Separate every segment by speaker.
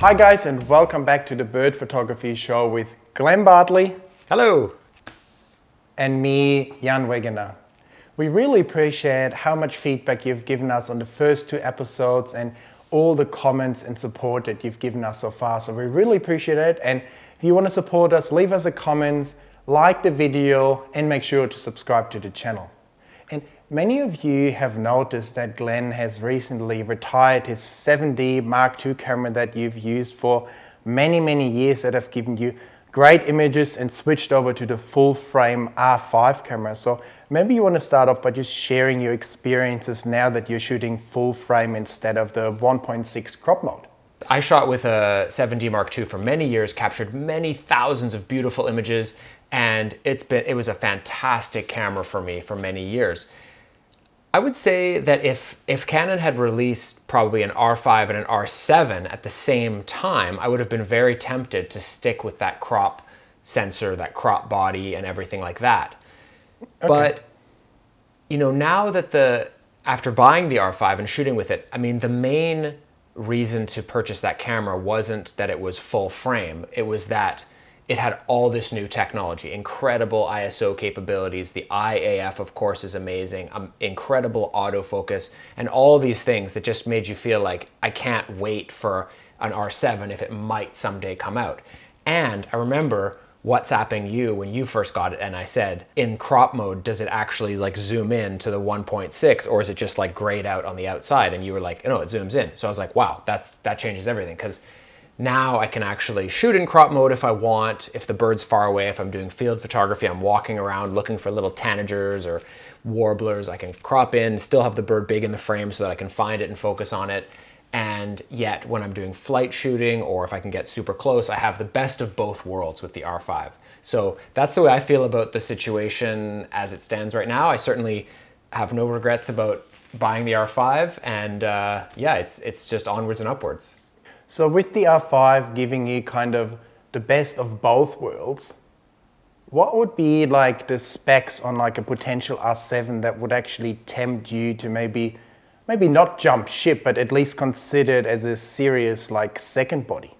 Speaker 1: Hi guys, and welcome back to the Bird Photography Show with Glenn Bartley.
Speaker 2: Hello.
Speaker 1: And me, Jan Wegener. We really appreciate how much feedback you've given us on the first two episodes and all the comments and support that you've given us so far. So we really appreciate it. And if you want to support us, leave us a comment, like the video, and make sure to subscribe to the channel. And many of you have noticed that Glenn has recently retired his 7D Mark II camera that you've used for many years, that have given you great images, and switched over to the full frame R5 camera. So maybe you want to start off by just sharing your experiences now that you're shooting full frame instead of the 1.6 crop mode.
Speaker 2: I shot with a 7D Mark II for many years, captured many thousands of beautiful images, and it was a fantastic camera for me for many years. I would say that if Canon had released probably an R5 and an R7 at the same time, I would have been very tempted to stick with that crop sensor, that crop body, and everything like that. Okay. But, you know, now that after buying the R5 and shooting with it, I mean, the main reason to purchase that camera wasn't that it was full frame. It was that it had all this new technology, incredible ISO capabilities. The IAF, of course, is amazing, incredible autofocus, and all these things that just made you feel like, I can't wait for an R7 if it might someday come out. And I remember WhatsApping you when you first got it, and I said, in crop mode, does it actually like zoom in to the 1.6, or is it just like grayed out on the outside? And you were like, no, it zooms in. So I was like, wow, that changes everything, because now I can actually shoot in crop mode if I want, if the bird's far away, if I'm doing field photography, I'm walking around looking for little tanagers or warblers, I can crop in, still have the bird big in the frame so that I can find it and focus on it. And yet when I'm doing flight shooting, or if I can get super close, I have the best of both worlds with the R5. So that's the way I feel about the situation as it stands right now. I certainly have no regrets about buying the R5, and yeah, it's just onwards and upwards.
Speaker 1: So with the R5 giving you kind of the best of both worlds, what would be like the specs on like a potential R7 that would actually tempt you to maybe not jump ship, but at least consider it as a serious like second body?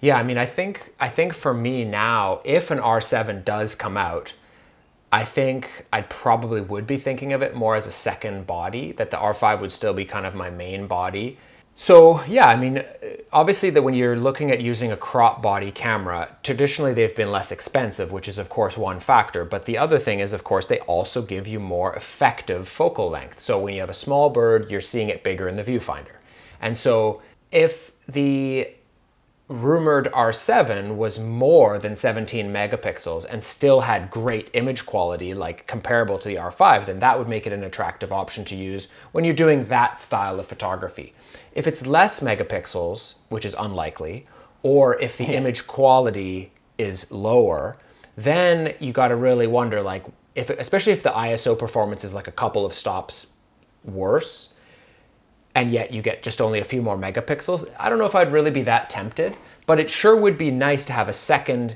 Speaker 2: Yeah, I mean, I think for me now, if an R7 does come out, I think I probably would be thinking of it more as a second body, that the R5 would still be kind of my main body. So yeah, I mean, obviously that when you're looking at using a crop body camera, traditionally they've been less expensive, which is of course one factor. But the other thing is, of course, they also give you more effective focal length. So when you have a small bird, you're seeing it bigger in the viewfinder. And so if the rumored R7 was more than 17 megapixels and still had great image quality, like comparable to the R5, then that would make it an attractive option to use when you're doing that style of photography. If it's less megapixels, which is unlikely, or if the image quality is lower, then you got to really wonder, like, especially if the ISO performance is like a couple of stops worse, and yet you get just only a few more megapixels, I don't know if I'd really be that tempted, but it sure would be nice to have a second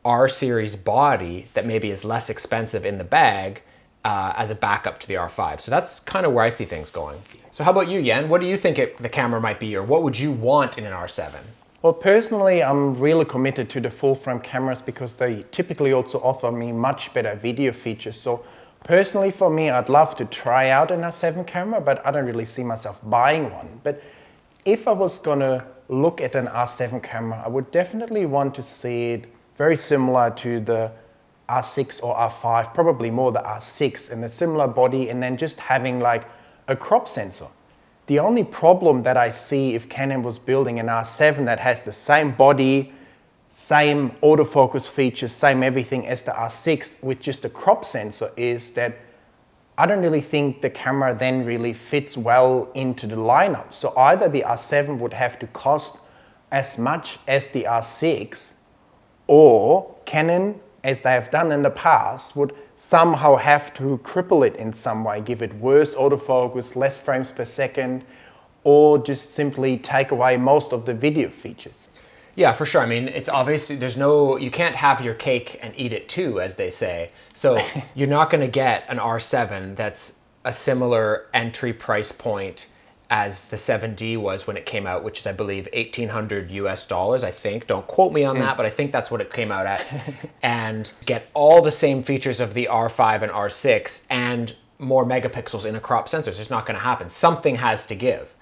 Speaker 2: R series body that maybe is less expensive in the bag as a backup to the R5. So that's kind of where I see things going. So how about you, Jan? What do you think the camera might be, or what would you want in an R7?
Speaker 1: Well, personally, I'm really committed to the full frame cameras because they typically also offer me much better video features. So personally, for me, I'd love to try out an R7 camera, but I don't really see myself buying one. But if I was gonna look at an R7 camera, I would definitely want to see it very similar to the R6 or R5, probably more the R6, and a similar body, and then just having like a crop sensor. The only problem that I see if Canon was building an R7 that has the same body, same autofocus features, same everything as the R6 with just a crop sensor is that I don't really think the camera then really fits well into the lineup. So either the R7 would have to cost as much as the R6, or Canon, as they have done in the past, would somehow have to cripple it in some way, give it worse autofocus, less frames per second, or just simply take away most of the video features.
Speaker 2: Yeah, for sure. I mean, it's obvious you can't have your cake and eat it too, as they say. So you're not going to get an R7 that's a similar entry price point as the 7D was when it came out, which is, I believe, $1,800 US, I think. Don't quote me on that, but I think that's what it came out at. And get all the same features of the R5 and R6 and more megapixels in a crop sensor. It's just not going to happen. Something has to give.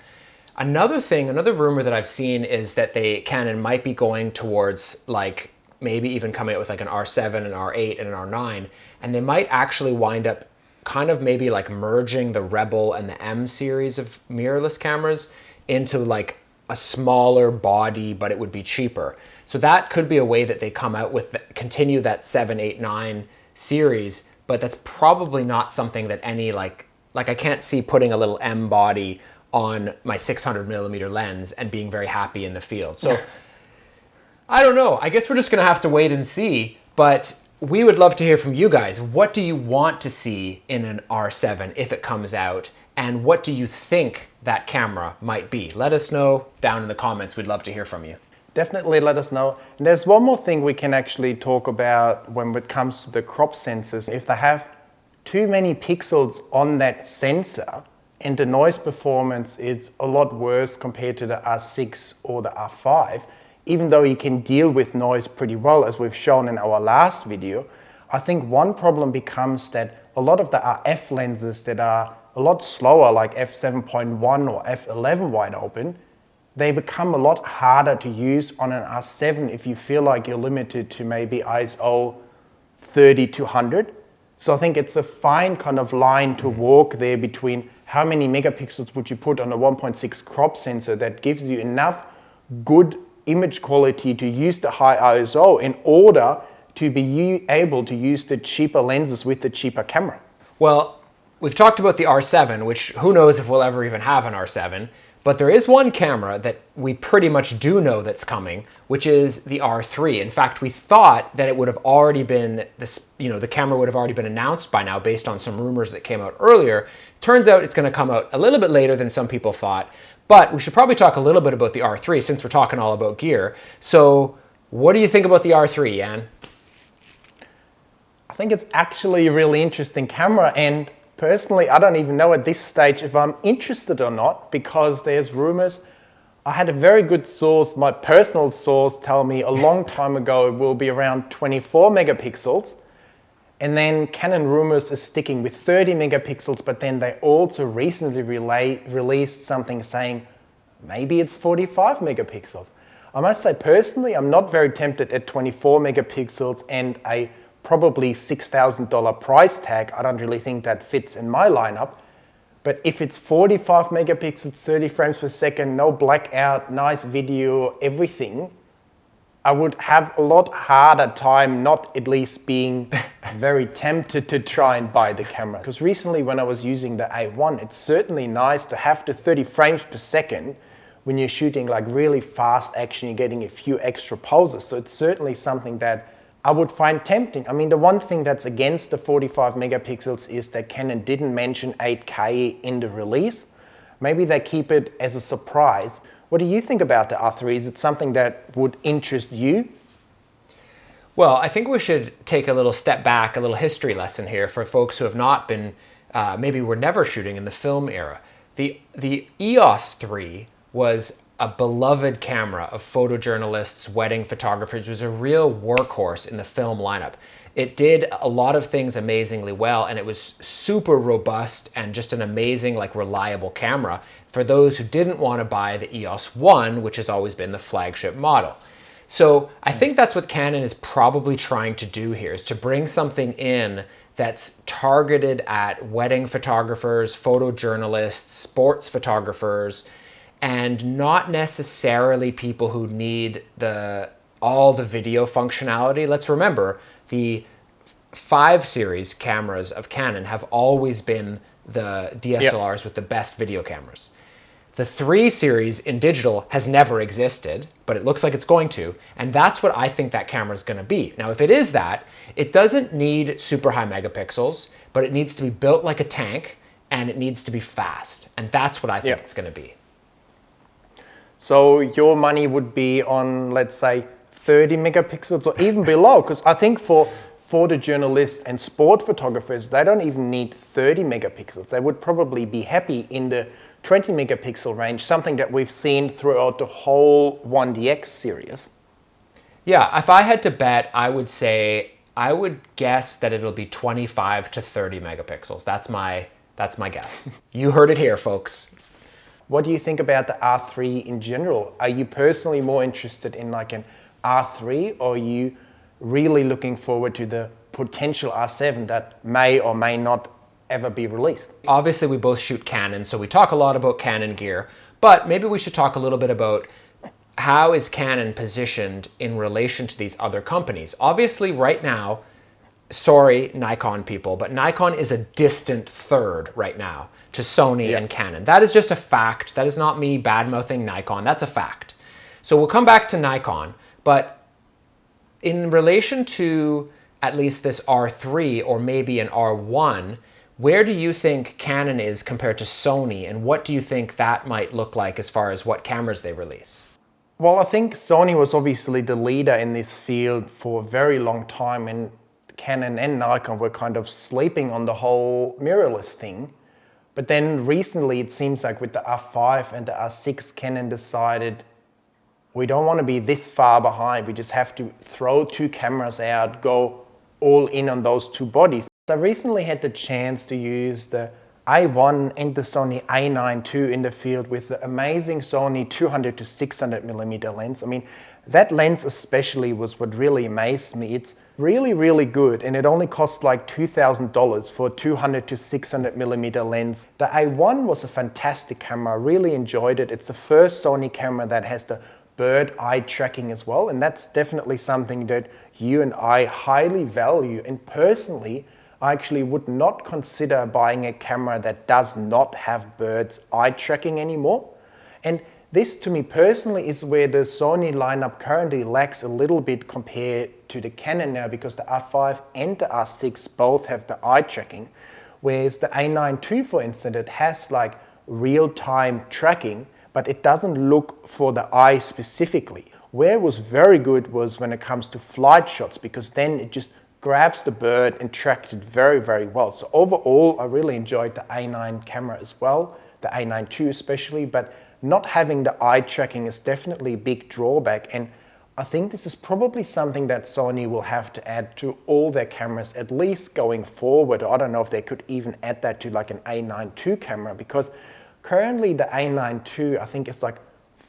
Speaker 2: Another thing, another rumor that I've seen is that Canon might be going towards like maybe even coming out with like an R7, an R8, and an R9, and they might actually wind up kind of maybe like merging the Rebel and the M series of mirrorless cameras into like a smaller body, but it would be cheaper. So that could be a way that they come out with, continue that 7, 8, 9 series, but that's probably not something that any like I can't see putting a little M body on my 600mm lens and being very happy in the field. So I don't know. I guess we're just going to have to wait and see, but we would love to hear from you guys. What do you want to see in an R7 if it comes out? And what do you think that camera might be? Let us know down in the comments. We'd love to hear from you.
Speaker 1: Definitely let us know. And there's one more thing we can actually talk about when it comes to the crop sensors. If they have too many pixels on that sensor and the noise performance is a lot worse compared to the R6 or the R5, even though you can deal with noise pretty well, as we've shown in our last video, I think one problem becomes that a lot of the RF lenses that are a lot slower, like f7.1 or f11 wide open, they become a lot harder to use on an R7 if you feel like you're limited to maybe ISO 30 to 100. So I think it's a fine kind of line to walk there between how many megapixels would you put on a 1.6 crop sensor that gives you enough good image quality to use the high ISO in order to be able to use the cheaper lenses with the cheaper camera.
Speaker 2: Well, we've talked about the R7, which who knows if we'll ever even have an R7, but there is one camera that we pretty much do know that's coming, which is the R3. In fact, we thought that it would have already been, the camera would have already been announced by now based on some rumors that came out earlier. Turns out it's going to come out a little bit later than some people thought. But we should probably talk a little bit about the R3 since we're talking all about gear. So what do you think about the R3, Jan?
Speaker 1: I think it's actually a really interesting camera, and personally I don't even know at this stage if I'm interested or not, because there's rumors. I had a very good source, my personal source, tell me a long time ago it will be around 24 megapixels. And then Canon rumors is sticking with 30 megapixels, but then they also recently released something saying maybe it's 45 megapixels. I must say personally, I'm not very tempted at 24 megapixels and a probably $6,000 price tag. I don't really think that fits in my lineup. But if it's 45 megapixels, 30 frames per second, no blackout, nice video, everything, I would have a lot harder time not at least being very tempted to try and buy the camera. Because recently when I was using the A1, it's certainly nice to have the 30 frames per second when you're shooting like really fast action, you're getting a few extra poses. So it's certainly something that I would find tempting. I mean, the one thing that's against the 45 megapixels is that Canon didn't mention 8K in the release. Maybe they keep it as a surprise. What do you think about the R3? Is it something that would interest you?
Speaker 2: Well, I think we should take a little step back, a little history lesson here for folks who have not been, maybe were never shooting in the film era. The EOS 3 was a beloved camera of photojournalists, wedding photographers. It was a real workhorse in the film lineup. It did a lot of things amazingly well, and it was super robust and just an amazing, like, reliable camera for those who didn't want to buy the EOS 1, which has always been the flagship model. So I think that's what Canon is probably trying to do here, is to bring something in that's targeted at wedding photographers, photojournalists, sports photographers, and not necessarily people who need all the video functionality. Let's remember, the 5 series cameras of Canon have always been the DSLRs with the best video cameras. The 3 series in digital has never existed, but it looks like it's going to, and that's what I think that camera is going to be. Now, if it is that, it doesn't need super high megapixels, but it needs to be built like a tank, and it needs to be fast, and that's what I think it's going to be.
Speaker 1: So your money would be on, let's say, 30 megapixels or even below, because I think for photojournalists and sport photographers, they don't even need 30 megapixels. They would probably be happy in the 20 megapixel range, something that we've seen throughout the whole 1DX series.
Speaker 2: Yeah, if I had to bet, I would guess that it'll be 25 to 30 megapixels. That's my guess. You heard it here, folks.
Speaker 1: What do you think about the R3 in general? Are you personally more interested in like an R3, or are you really looking forward to the potential R7 that may or may not ever be released?
Speaker 2: Obviously, we both shoot Canon, so we talk a lot about Canon gear, but maybe we should talk a little bit about how is Canon positioned in relation to these other companies. Obviously, right now, sorry, Nikon people, but Nikon is a distant third right now to Sony and Canon. That is just a fact. That is not me bad-mouthing Nikon. That's a fact. So we'll come back to Nikon, but in relation to at least this R3 or maybe an R1, where do you think Canon is compared to Sony, and what do you think that might look like as far as what cameras they release?
Speaker 1: Well, I think Sony was obviously the leader in this field for a very long time, and Canon and Nikon were kind of sleeping on the whole mirrorless thing. But then recently it seems like with the R5 and the R6, Canon decided we don't want to be this far behind. We just have to throw two cameras out, go all in on those two bodies. I recently had the chance to use the A1 and the Sony A9 II in the field with the amazing Sony 200 to 600 millimeter lens. I mean, that lens especially was what really amazed me. It's really, really good, and it only cost like $2,000 for a 200 to 600 millimeter lens. The A1 was a fantastic camera. I really enjoyed it. It's the first Sony camera that has the bird eye tracking as well, and that's definitely something that you and I highly value. And personally, I actually would not consider buying a camera that does not have bird's eye tracking anymore. And this, to me personally, is where the Sony lineup currently lacks a little bit compared to the Canon now, because the R5 and the R6 both have the eye tracking, whereas the A9 II, for instance, it has like real-time tracking, but it doesn't look for the eye specifically. Where it was very good was when it comes to flight shots, because then it just grabs the bird and tracks it very, very well. So overall, I really enjoyed the A9 camera as well, the A9 II especially, but not having the eye tracking is definitely a big drawback. And I think this is probably something that Sony will have to add to all their cameras, at least going forward. I don't know if they could even add that to like an A9 II camera, because currently the A9 II, I think it's like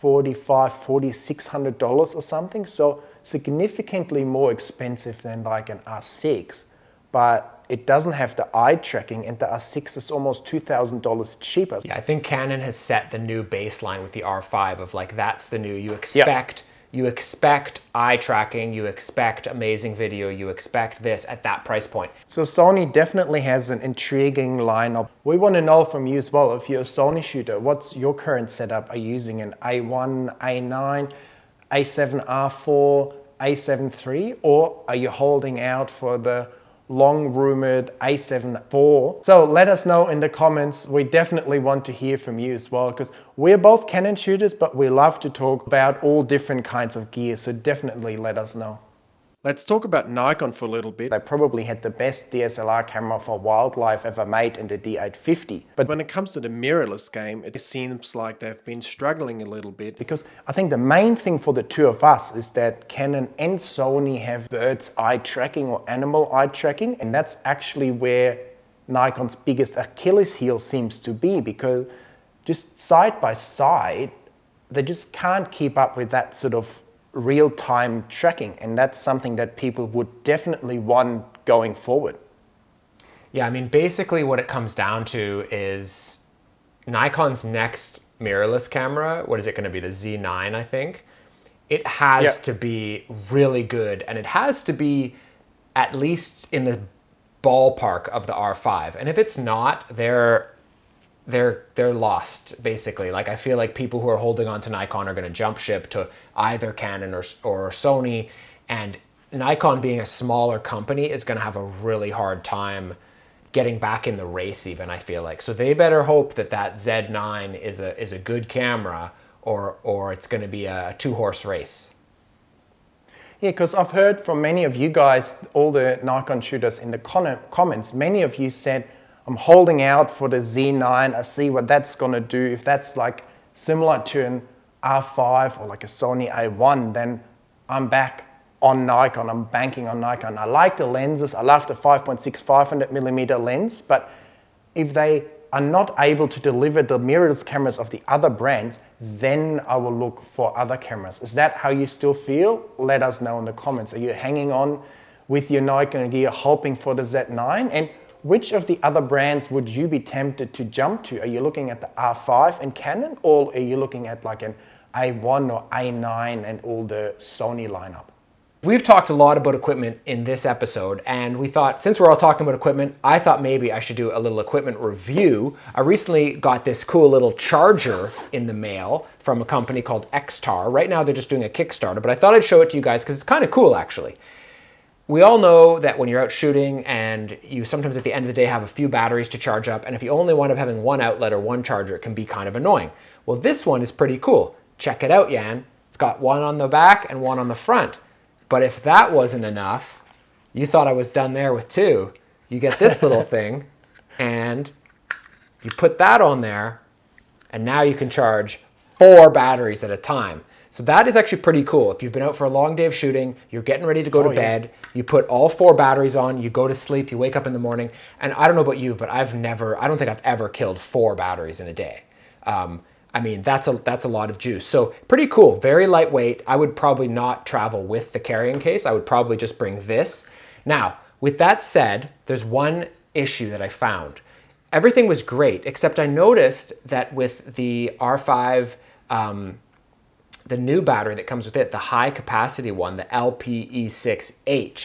Speaker 1: $4,600 or something. So significantly more expensive than like an R6, but it doesn't have the eye tracking, and the R6 is almost $2,000 cheaper.
Speaker 2: Yeah, I think Canon has set the new baseline with the R5 of like, that's the new, you expect eye tracking, you expect amazing video, you expect this at that price point.
Speaker 1: So Sony definitely has an intriguing lineup. We want to know from you as well, if you're a Sony shooter, what's your current setup? Are you using an A1, A9, A7R4, A7 III, or are you holding out for the long-rumored A7 IV? So let us know in the comments. We definitely want to hear from you as well, because we're both Canon shooters, but we love to talk about all different kinds of gear, so definitely let us know. Let's talk about Nikon for a little bit. They probably had the best DSLR camera for wildlife ever made in the D850. But when it comes to the mirrorless game, it seems like they've been struggling a little bit, because I think the main thing for the two of us is that Canon and Sony have bird's eye tracking or animal eye tracking, and that's actually where Nikon's biggest Achilles heel seems to be, because just side by side, they just can't keep up with that sort of real-time tracking, and that's something that people would definitely want going forward.
Speaker 2: Yeah, I mean, basically what it comes down to is Nikon's next mirrorless camera, what is it going to be, the Z9, I think? It has to be really good, and it has to be at least in the ballpark of the R5. And if it's not, they're lost, basically. Like, I feel like people who are holding on to Nikon are going to jump ship to either Canon or Sony, and Nikon, being a smaller company, is going to have a really hard time getting back in the race even, I feel like. So they better hope that that Z9 is a good camera, or it's going to be a two-horse race.
Speaker 1: Yeah, because I've heard from many of you guys, all the Nikon shooters in the comments, many of you said, I'm holding out for the Z9, I see what that's gonna do. If that's like similar to an R5 or like a Sony A1, then I'm back on Nikon, I'm banking on Nikon. I like the lenses, I love the 5.6 500mm lens, but if they are not able to deliver the mirrorless cameras of the other brands, then I will look for other cameras. Is that how you still feel? Let us know in the comments. Are you hanging on with your Nikon gear, hoping for the Z9? And which of the other brands would you be tempted to jump to? Are you looking at the R5 and Canon, or are you looking at like an A1 or A9 and all the Sony lineup?
Speaker 2: We've talked a lot about equipment in this episode, and we thought, since we're all talking about equipment, I thought maybe I should do a little equipment review. I recently got this cool little charger in the mail from a company called Xtar. Right now they're just doing a Kickstarter, but I thought I'd show it to you guys because it's kind of cool actually. We all know that when you're out shooting and you sometimes at the end of the day have a few batteries to charge up, and if you only wind up having one outlet or one charger, it can be kind of annoying. Well, this one is pretty cool. Check it out, Jan. It's got one on the back and one on the front. But if that wasn't enough, you thought I was done there with two. You get this little thing and you put that on there, and now you can charge 4 batteries at a time. So that is actually pretty cool. If you've been out for a long day of shooting, you're getting ready to go to bed, you put all 4 batteries on, you go to sleep, you wake up in the morning, and I don't know about you, but I don't think I've ever killed 4 batteries in a day. I mean, that's a lot of juice. So pretty cool, very lightweight. I would probably not travel with the carrying case. I would probably just bring this. Now, with that said, there's one issue that I found. Everything was great, except I noticed that with the R5, the new battery that comes with it, the high capacity one, the LPE6H,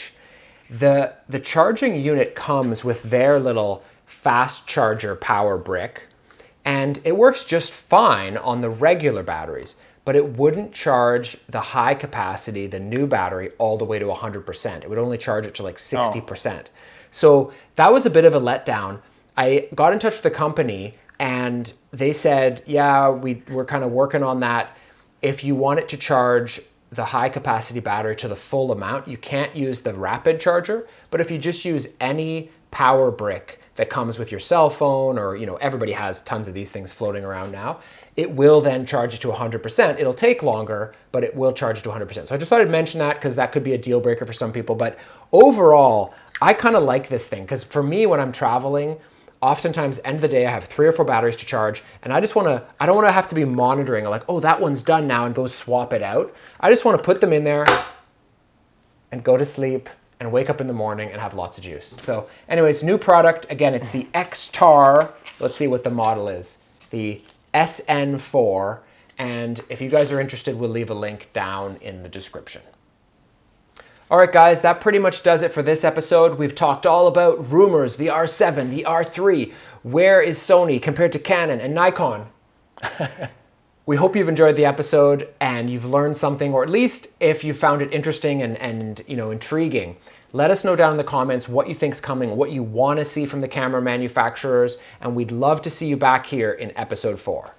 Speaker 2: the charging unit comes with their little fast charger power brick, and it works just fine on the regular batteries, but it wouldn't charge the high capacity, the new battery, all the way to 100%. It would only charge it to like 60%. So that was a bit of a letdown. I got in touch with the company and they said, yeah, we're kind of working on that. If you want it to charge the high capacity battery to the full amount, you can't use the rapid charger, but if you just use any power brick that comes with your cell phone, or everybody has tons of these things floating around now, it will then charge it to 100%. It'll take longer, but it will charge it to 100%. So I just thought I'd mention that because that could be a deal breaker for some people. But overall, I kind of like this thing because for me, when I'm traveling, oftentimes end of the day, I have 3 or 4 batteries to charge, and I don't want to have to be monitoring like, oh, that one's done now, and go swap it out. I just want to put them in there and go to sleep and wake up in the morning and have lots of juice. So anyways, new product. Again, it's the Xtar. Let's see what the model is. The SN4. And if you guys are interested, we'll leave a link down in the description. All right, guys, that pretty much does it for this episode. We've talked all about rumors, the R7, the R3. Where is Sony compared to Canon and Nikon? We hope you've enjoyed the episode and you've learned something, or at least if you found it interesting and intriguing. Let us know down in the comments what you think's coming, what you want to see from the camera manufacturers, and we'd love to see you back here in episode 4.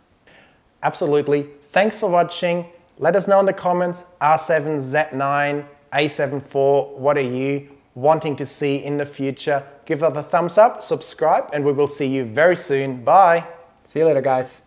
Speaker 1: Absolutely. Thanks for watching. Let us know in the comments, R7, Z9, A7 IV, what are you wanting to see in the future? Give that a thumbs up, subscribe, and we will see you very soon. Bye.
Speaker 2: See you later, guys.